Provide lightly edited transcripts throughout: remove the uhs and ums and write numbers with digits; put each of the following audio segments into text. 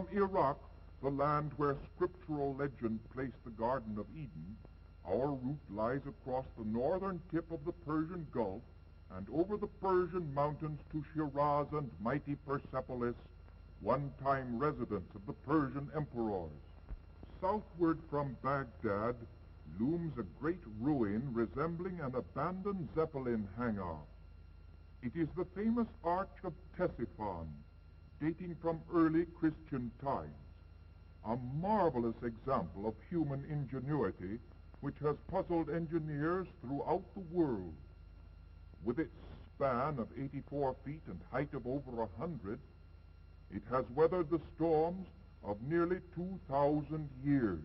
From Iraq, the land where scriptural legend placed the Garden of Eden, our route lies across the northern tip of the Persian Gulf and over the Persian mountains to Shiraz and mighty Persepolis, one-time residence of the Persian emperors. Southward from Baghdad looms a great ruin resembling an abandoned Zeppelin hangar. It is the famous Arch of Ctesiphon, dating from early Christian times, a marvelous example of human ingenuity which has puzzled engineers throughout the world. With its span of 84 feet and height of over 100, it has weathered the storms of nearly 2,000 years.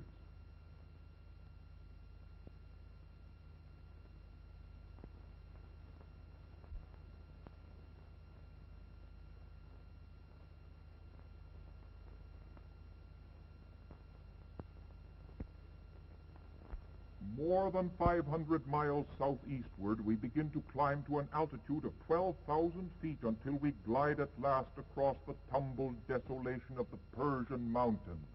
More than 500 miles southeastward, we begin to climb to an altitude of 12,000 feet until we glide at last across the tumbled desolation of the Persian mountains.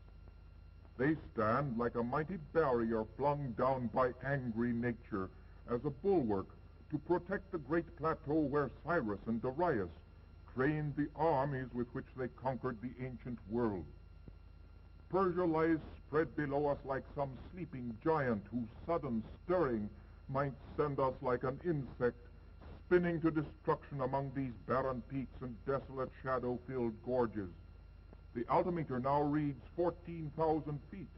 They stand like a mighty barrier flung down by angry nature as a bulwark to protect the great plateau where Cyrus and Darius trained the armies with which they conquered the ancient world. Persia lies spread below us like some sleeping giant whose sudden stirring might send us like an insect spinning to destruction among these barren peaks and desolate shadow-filled gorges. The altimeter now reads 14,000 feet,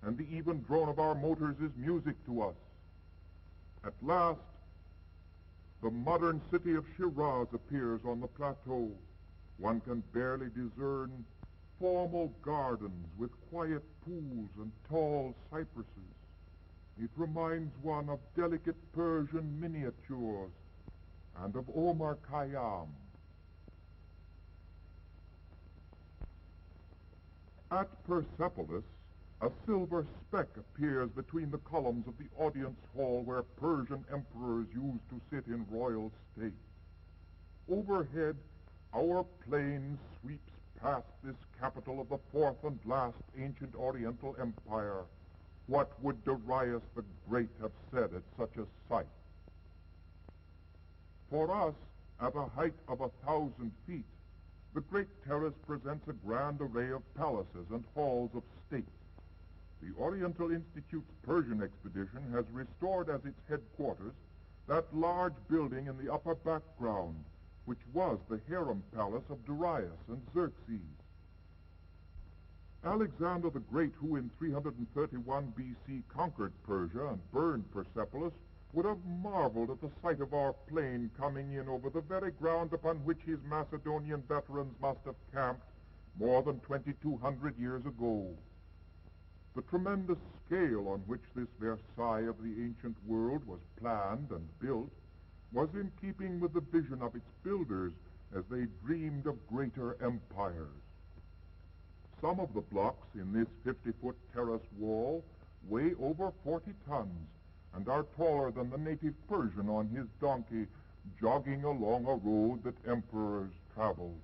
and the even drone of our motors is music to us. At last, the modern city of Shiraz appears on the plateau. One can barely discern formal gardens with quiet pools and tall cypresses. It reminds one of delicate Persian miniatures and of Omar Khayyam. At Persepolis, a silver speck appears between the columns of the audience hall where Persian emperors used to sit in royal state. Overhead, our plane sweeps past this capital of the fourth and last ancient Oriental empire. What would Darius the Great have said at such a sight? For us, at a height of 1,000 feet, the great terrace presents a grand array of palaces and halls of state. The Oriental Institute's Persian expedition has restored as its headquarters that large building in the upper background, which was the harem palace of Darius and Xerxes. Alexander the Great, who in 331 B.C. conquered Persia and burned Persepolis, would have marveled at the sight of our plane coming in over the very ground upon which his Macedonian veterans must have camped more than 2,200 years ago. The tremendous scale on which this Versailles of the ancient world was planned and built was in keeping with the vision of its builders as they dreamed of greater empires. Some of the blocks in this 50-foot terrace wall weigh over 40 tons and are taller than the native Persian on his donkey jogging along a road that emperors traveled.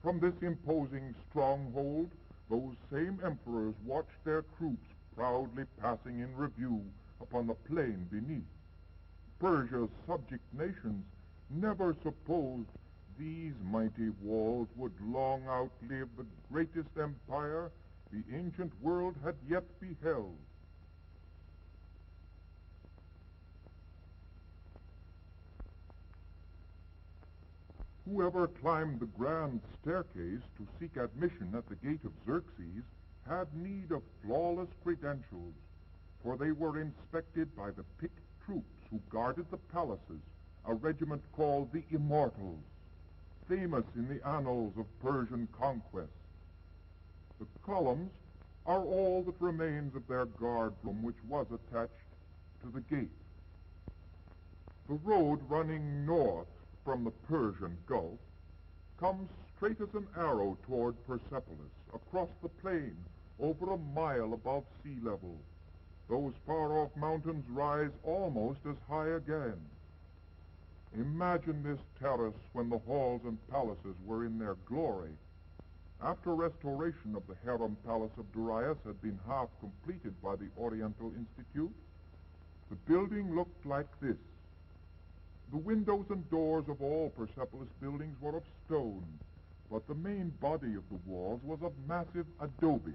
From this imposing stronghold, those same emperors watched their troops proudly passing in review upon the plain beneath. Persia's subject nations never supposed these mighty walls would long outlive the greatest empire the ancient world had yet beheld. Whoever climbed the grand staircase to seek admission at the gate of Xerxes had need of flawless credentials, for they were inspected by the picked troops who guarded the palaces, a regiment called the Immortals, famous in the annals of Persian conquest. The columns are all that remains of their guard room, which was attached to the gate. The road running north from the Persian Gulf comes straight as an arrow toward Persepolis, across the plain, over a mile above sea level. Those far-off mountains rise almost as high again. Imagine this terrace when the halls and palaces were in their glory. After restoration of the harem palace of Darius had been half completed by the Oriental Institute, the building looked like this. The windows and doors of all Persepolis buildings were of stone, but the main body of the walls was of massive adobe.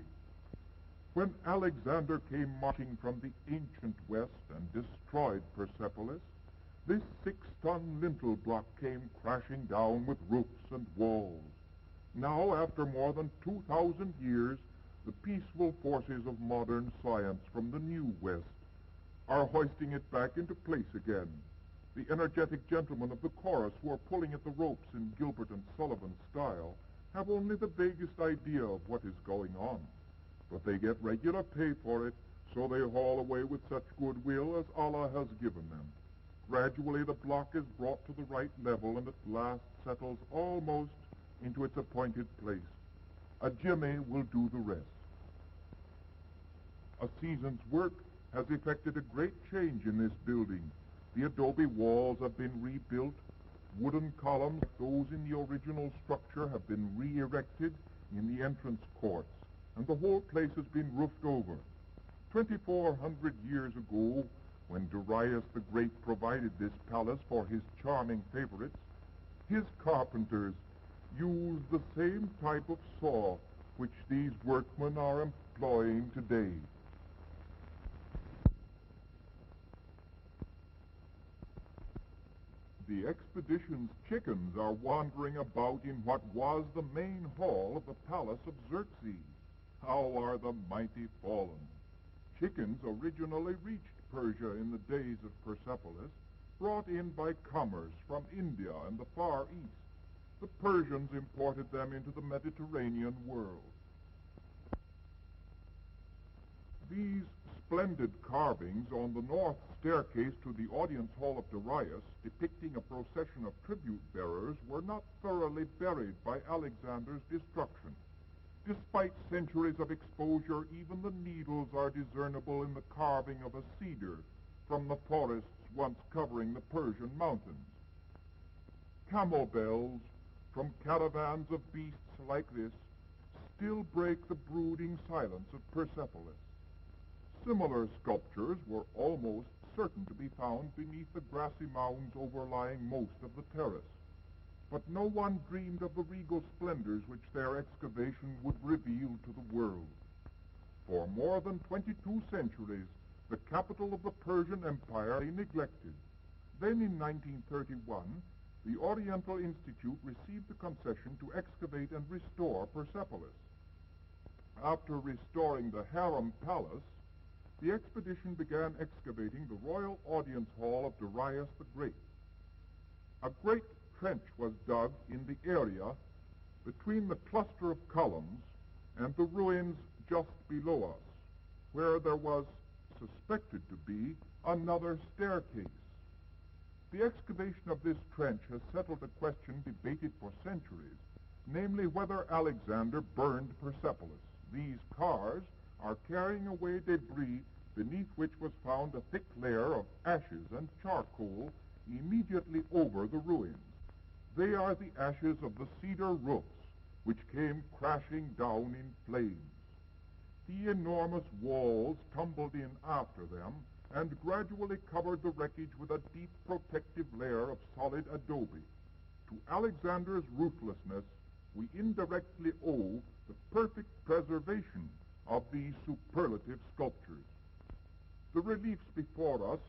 When Alexander came marching from the ancient west and destroyed Persepolis, this 6-ton lintel block came crashing down with roofs and walls. Now, after more than 2,000 years, the peaceful forces of modern science from the New West are hoisting it back into place again. The energetic gentlemen of the chorus who are pulling at the ropes in Gilbert and Sullivan style have only the vaguest idea of what is going on, but they get regular pay for it, so they haul away with such goodwill as Allah has given them. Gradually the block is brought to the right level and at last settles almost into its appointed place. A jimmy will do the rest. A season's work has effected a great change in this building. The adobe walls have been rebuilt, wooden columns like those in the original structure have been re-erected in the entrance courts, and the whole place has been roofed over. 2,400 years ago, when Darius the Great provided this palace for his charming favorites, his carpenters used the same type of saw which these workmen are employing today. The expedition's chickens are wandering about in what was the main hall of the palace of Xerxes. How are the mighty fallen! Chickens originally reached Persia in the days of Persepolis, brought in by commerce from India and the Far East. The Persians imported them into the Mediterranean world. These splendid carvings on the north staircase to the audience hall of Darius, depicting a procession of tribute-bearers, were not thoroughly buried by Alexander's destruction. Despite centuries of exposure, even the needles are discernible in the carving of a cedar from the forests once covering the Persian mountains. Camel bells from caravans of beasts like this still break the brooding silence of Persepolis. Similar sculptures were almost certain to be found beneath the grassy mounds overlying most of the terrace, but no one dreamed of the regal splendors which their excavation would reveal to the world. For more than 22 centuries, the capital of the Persian Empire lay neglected. Then in 1931, the Oriental Institute received the concession to excavate and restore Persepolis. After restoring the harem palace, the expedition began excavating the royal audience hall of Darius the Great. A great trench was dug in the area between the cluster of columns and the ruins just below us, where there was suspected to be another staircase. The excavation of this trench has settled a question debated for centuries, namely whether Alexander burned Persepolis. These cars are carrying away debris beneath which was found a thick layer of ashes and charcoal immediately over the ruins. They are the ashes of the cedar roofs which came crashing down in flames. The enormous walls tumbled in after them and gradually covered the wreckage with a deep protective layer of solid adobe. To Alexander's ruthlessness, we indirectly owe the perfect preservation of these superlative sculptures. The reliefs before us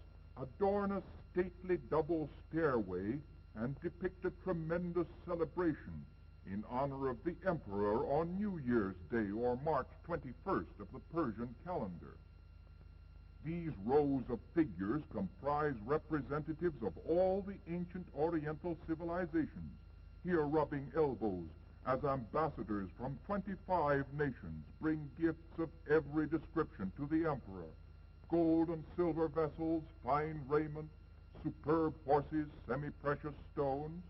adorn a stately double stairway and depict a tremendous celebration in honor of the emperor on New Year's Day, or March 21st of the Persian calendar. These rows of figures comprise representatives of all the ancient Oriental civilizations, here rubbing elbows as ambassadors from 25 nations bring gifts of every description to the emperor: gold and silver vessels, fine raiment, superb horses, semi-precious stones,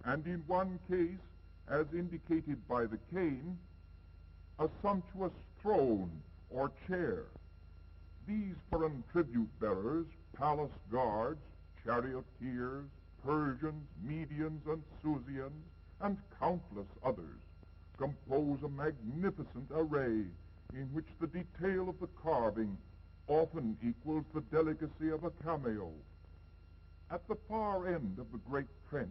and in one case, as indicated by the cane, a sumptuous throne or chair. These foreign tribute-bearers, palace guards, charioteers, Persians, Medians, and Susians, and countless others, compose a magnificent array in which the detail of the carving often equals the delicacy of a cameo. At the far end of the great trench,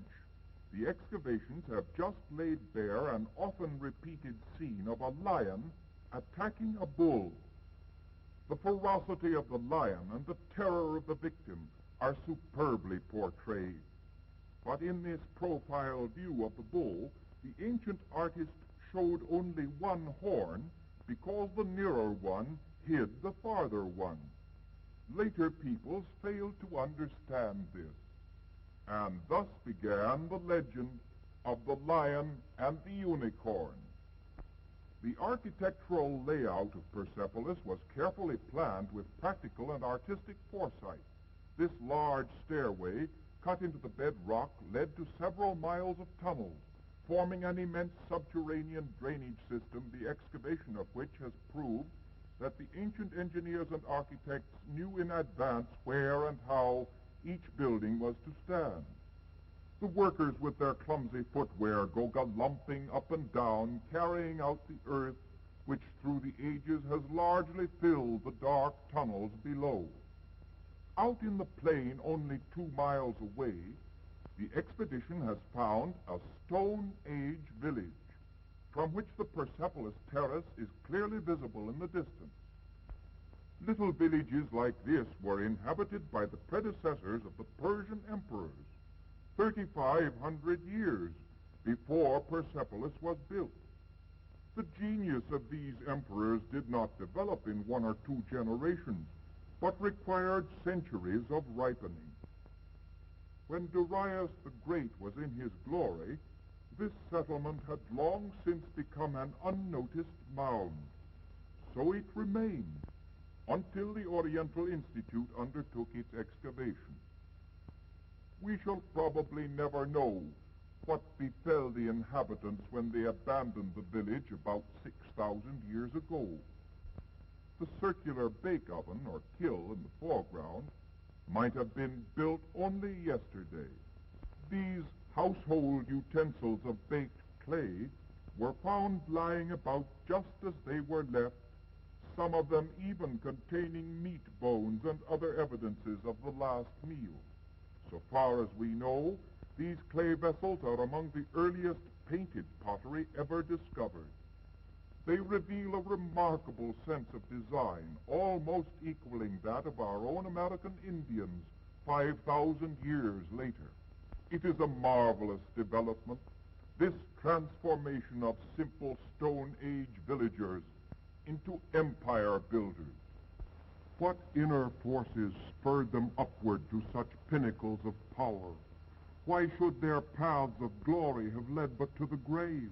the excavations have just laid bare an often repeated scene of a lion attacking a bull. The ferocity of the lion and the terror of the victim are superbly portrayed. But in this profile view of the bull, the ancient artist showed only one horn because the nearer one hid the farther one. Later peoples failed to understand this, and thus began the legend of the lion and the unicorn. The architectural layout of Persepolis was carefully planned with practical and artistic foresight. This large stairway, cut into the bedrock, led to several miles of tunnels, forming an immense subterranean drainage system, the excavation of which has proved that the ancient engineers and architects knew in advance where and how each building was to stand. The workers with their clumsy footwear go galumphing up and down, carrying out the earth which through the ages has largely filled the dark tunnels below. Out in the plain only 2 miles away, the expedition has found a Stone Age village, from which the Persepolis terrace is clearly visible in the distance. Little villages like this were inhabited by the predecessors of the Persian emperors, 3,500 years before Persepolis was built. The genius of these emperors did not develop in 1 or 2 generations, but required centuries of ripening. When Darius the Great was in his glory, this settlement had long since become an unnoticed mound. So it remained until the Oriental Institute undertook its excavation. We shall probably never know what befell the inhabitants when they abandoned the village about 6,000 years ago. The circular bake oven or kiln in the foreground might have been built only yesterday. These household utensils of baked clay were found lying about just as they were left, some of them even containing meat bones and other evidences of the last meal. So far as we know, these clay vessels are among the earliest painted pottery ever discovered. They reveal a remarkable sense of design, almost equaling that of our own American Indians 5,000 years later. It is a marvelous development, this transformation of simple Stone Age villagers into empire builders. What inner forces spurred them upward to such pinnacles of power? Why should their paths of glory have led but to the grave?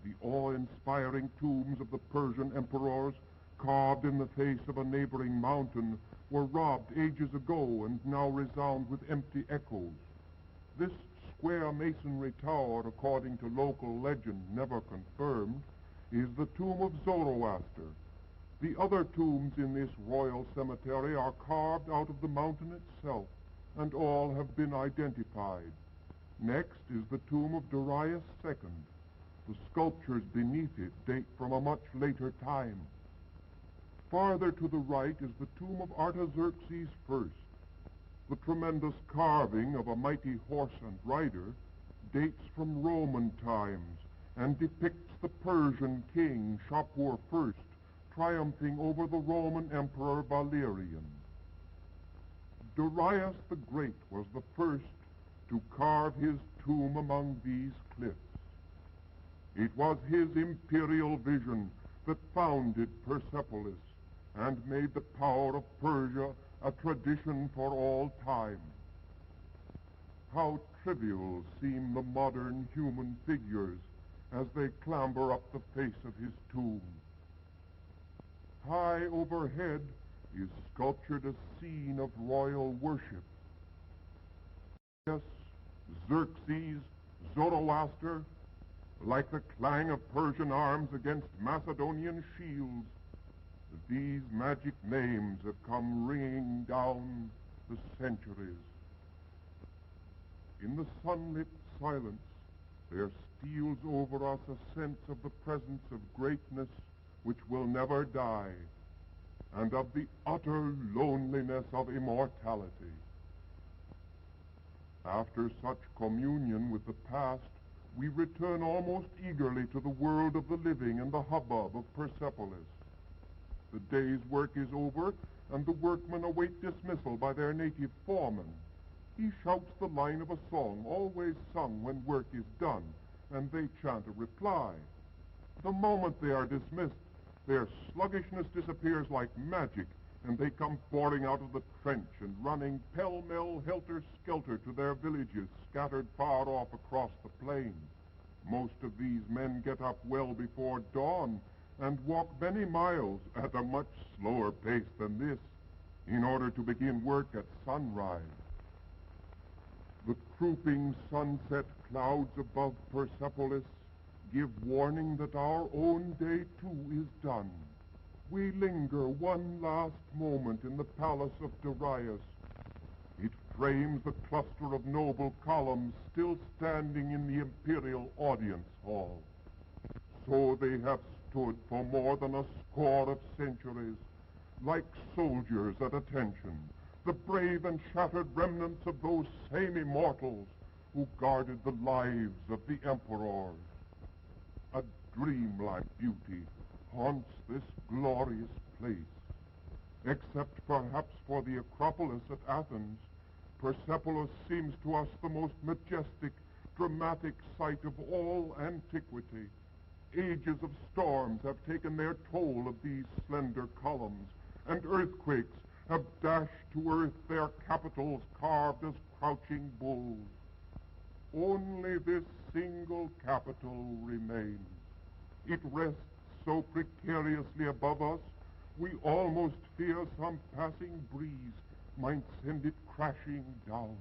The awe-inspiring tombs of the Persian emperors, carved in the face of a neighboring mountain, were robbed ages ago and now resound with empty echoes. This square masonry tower, according to local legend never confirmed, is the tomb of Zoroaster. The other tombs in this royal cemetery are carved out of the mountain itself, and all have been identified. Next is the tomb of Darius II. The sculptures beneath it date from a much later time. Farther to the right is the tomb of Artaxerxes I. The tremendous carving of a mighty horse and rider dates from Roman times and depicts the Persian king Shapur I triumphing over the Roman emperor Valerian. Darius the Great was the first to carve his tomb among these cliffs. It was his imperial vision that founded Persepolis and made the power of Persia a tradition for all time. How trivial seem the modern human figures as they clamber up the face of his tomb. High overhead is sculptured a scene of royal worship. Yes, Xerxes, Zoroaster, like the clang of Persian arms against Macedonian shields, these magic names have come ringing down the centuries. In the sunlit silence, there steals over us a sense of the presence of greatness which will never die, and of the utter loneliness of immortality. After such communion with the past, we return almost eagerly to the world of the living and the hubbub of Persepolis. The day's work is over, and the workmen await dismissal by their native foreman. He shouts the line of a song always sung when work is done, and they chant a reply. The moment they are dismissed, their sluggishness disappears like magic, and they come pouring out of the trench and running pell-mell, helter-skelter to their villages scattered far off across the plain. Most of these men get up well before dawn and walk many miles at a much slower pace than this in order to begin work at sunrise. The crouping sunset clouds above Persepolis give warning that our own day too is done. We linger one last moment in the palace of Darius. It frames the cluster of noble columns still standing in the imperial audience hall. So they have stood for more than a score of centuries, like soldiers at attention, the brave and shattered remnants of those same immortals who guarded the lives of the emperors. A dreamlike beauty haunts this glorious place. Except perhaps for the Acropolis at Athens, Persepolis seems to us the most majestic, dramatic sight of all antiquity. Ages of storms have taken their toll of these slender columns, and earthquakes have dashed to earth their capitals carved as crouching bulls. Only this single capital remains. It rests so precariously above us, we almost fear some passing breeze might send it crashing down.